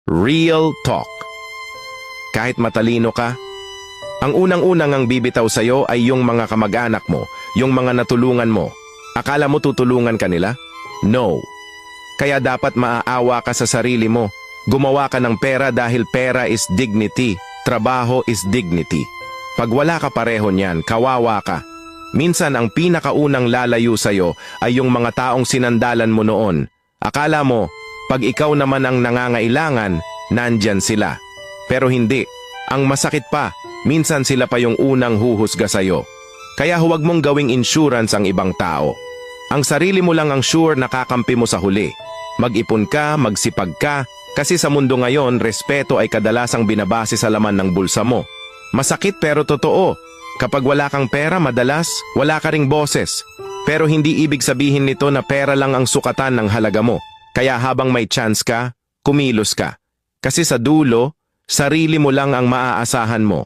Real talk. Kahit matalino ka, ang unang-unang ang bibitaw sa'yo ay yung mga kamag-anak mo, yung mga natulungan mo. Akala mo tutulungan ka nila? No. Kaya dapat maaawa ka sa sarili mo. Gumawa ka ng pera dahil pera is dignity, trabaho is dignity. Pag wala ka pareho niyan, kawawa ka. Minsan ang pinakaunang lalayo sa'yo ay yung mga taong sinandalan mo noon. Akala mo, pag ikaw naman ang nangangailangan, nandyan sila. Pero hindi. Ang masakit pa, minsan sila pa yung unang huhusga sa'yo. Kaya huwag mong gawing insurance ang ibang tao. Ang sarili mo lang ang sure na kakampi mo sa huli. Mag-ipon ka, magsipag ka, kasi sa mundo ngayon, respeto ay kadalasang binabase sa laman ng bulsa mo. Masakit pero totoo. Kapag wala kang pera, madalas, wala ka ring boses. Pero hindi ibig sabihin nito na pera lang ang sukatan ng halaga mo. Kaya habang may chance ka, kumilos ka. Kasi sa dulo, sarili mo lang ang maaasahan mo.